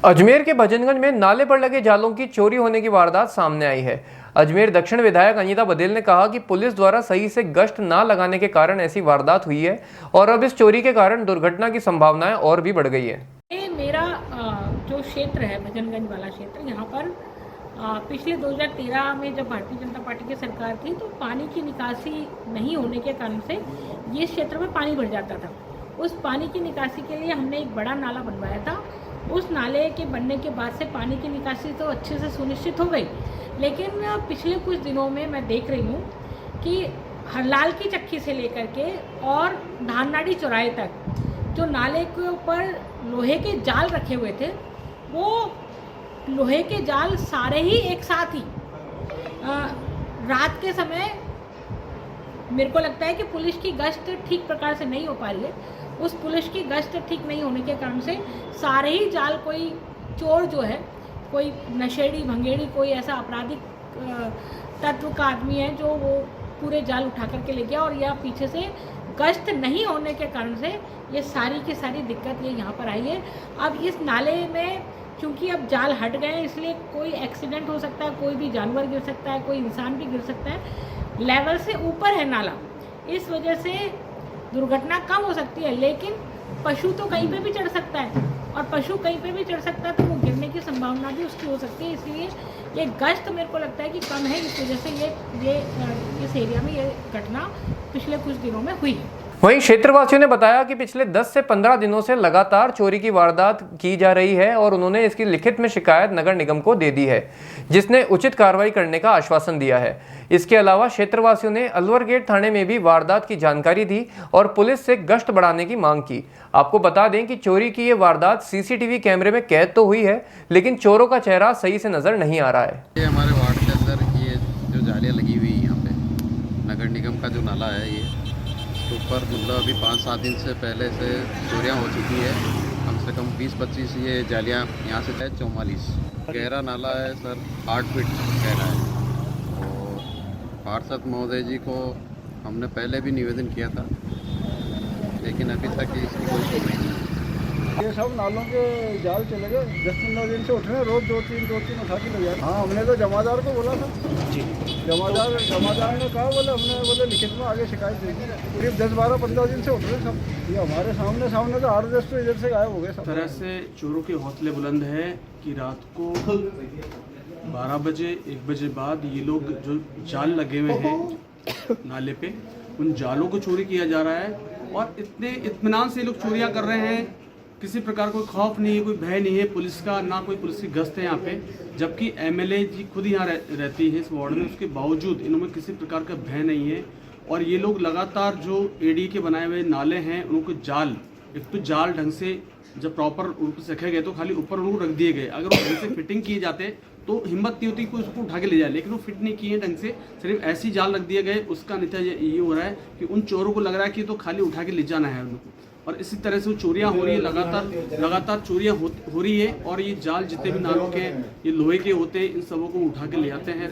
अजमेर के भजनगंज में नाले पर लगे जालों की चोरी होने की वारदात सामने आई है। अजमेर दक्षिण विधायक अनीता बदेल ने कहा कि पुलिस द्वारा सही से गश्त ना लगाने के कारण ऐसी वारदात हुई है और अब इस चोरी के कारण दुर्घटना की संभावनाएं और भी बढ़ गई है। ये मेरा जो क्षेत्र है भजनगंज वाला क्षेत्र, यहाँ पर पिछले 2013 में जब भारतीय जनता पार्टी की सरकार थी तो पानी की निकासी नहीं होने के कारण से ये क्षेत्र में पानी भर जाता था। उस पानी की निकासी के लिए हमने एक बड़ा नाला बनवाया था। उस नाले के बनने के बाद से पानी की निकासी तो अच्छे से सुनिश्चित हो गई, लेकिन पिछले कुछ दिनों में मैं देख रही हूँ कि हरलाल की चक्की से लेकर के और धाननाड़ी चौराहे तक जो नाले के ऊपर लोहे के जाल रखे हुए थे, वो लोहे के जाल सारे ही एक साथ ही रात के समय मेरे को लगता है कि पुलिस की गश्त ठीक प्रकार से नहीं हो पा रही है। उस पुलिस की गश्त ठीक नहीं होने के कारण से सारे ही जाल, कोई चोर जो है, कोई नशेड़ी भंगेड़ी, कोई ऐसा आपराधिक तत्व का आदमी है जो वो पूरे जाल उठा करके ले गया, और यह पीछे से गश्त नहीं होने के कारण से ये सारी की सारी दिक्कत ये यहाँ पर आई है। अब इस नाले में क्योंकि अब जाल हट गए हैं, इसलिए कोई एक्सीडेंट हो सकता है, कोई भी जानवर गिर सकता है, कोई इंसान भी गिर सकता है। लेवल से ऊपर है नाला, इस वजह से दुर्घटना कम हो सकती है, लेकिन पशु तो कहीं पे भी चढ़ सकता है, और पशु कहीं पे भी चढ़ सकता है तो वो गिरने की संभावना भी उसकी हो सकती है। इसलिए ये गश्त मेरे को लगता है कि कम है, इस वजह से ये इस एरिया में ये घटना पिछले कुछ दिनों में हुई है। वहीं क्षेत्रवासियों ने बताया कि पिछले 10 से 15 दिनों से लगातार चोरी की वारदात की जा रही है और उन्होंने इसकी लिखित में शिकायत नगर निगम को दे दी है, जिसने उचित कार्रवाई करने का आश्वासन दिया है। इसके अलावा क्षेत्रवासियों ने अलवर गेट थाने में भी वारदात की जानकारी दी और पुलिस से गश्त बढ़ाने की मांग की। आपको बता दें कि चोरी की ये वारदात सीसीटीवी कैमरे में कैद तो हुई है, लेकिन चोरों का चेहरा सही से नजर नहीं आ रहा है। ये हमारे वार्ड के अंदर ये जो जालियाँ लगी हुई यहाँ पे नगर निगम का जो नाला है, ये तो ऊपर मतलब अभी 5-7 दिन से पहले से चोरियाँ हो चुकी है। कम से कम 20-25 ये जालियाँ यहाँ से है। 44 गहरा नाला है सर, 8 फीट गहरा है। और पार्षद महोदय जी को हमने पहले भी निवेदन किया था, लेकिन अभी तक इसकी कोई सुनवाई नहीं है। ये सब नालों के जाल चले गए, 10-15 दिन से उठ रहे हैं, रोज 2-3 उठा के ले जाए। हाँ, हमने तो जमादार को बोला था जी, जमादार ने कहा, बोले लिखित में आगे शिकायत देगी। करीब 10-12-15 दिन से उठ रहे सब। ये हमारे सामने तो 8-10 तो इधर से गायब हो गए सब। तरह से चोरों के हौसले बुलंद है कि रात को 12 बजे 1 बजे बाद ये लोग जो जाल लगे हुए हैं नाले पे, उन जालों को चोरी किया जा रहा है और इतने इत्मीनान से ये लोग चोरियाँ कर रहे हैं। किसी प्रकार कोई खौफ नहीं है, कोई भय नहीं है पुलिस का, ना कोई पुलिस की गश्त है यहाँ पे, जबकि एमएलए जी खुद यहाँ रहती है इस वार्ड में। उसके बावजूद इनमें किसी प्रकार का भय नहीं है और ये लोग लगातार जो एडी के बनाए हुए नाले हैं उनको जाल, एक तो जाल ढंग से जब प्रॉपर रूप से रखे गए तो खाली ऊपर उनको रख दिए गए। अगर वो ढंग से फिटिंग किए जाते तो हिम्मत नहीं होती कोई उसको उठा के ले जाए, लेकिन वो फिट नहीं किए ढंग से, सिर्फ ऐसी जाल रख दिए गए। उसका नतीजा ये हो रहा है कि उन चोरों को लग रहा है कि तो खाली उठा के ले जाना है उनको, और इसी तरह से वो चोरियां हो रही है। लगातार चोरियां हो रही है और ये जाल जितने भी नालों के ये लोहे के होते हैं, इन सबों को उठा के ले आते हैं।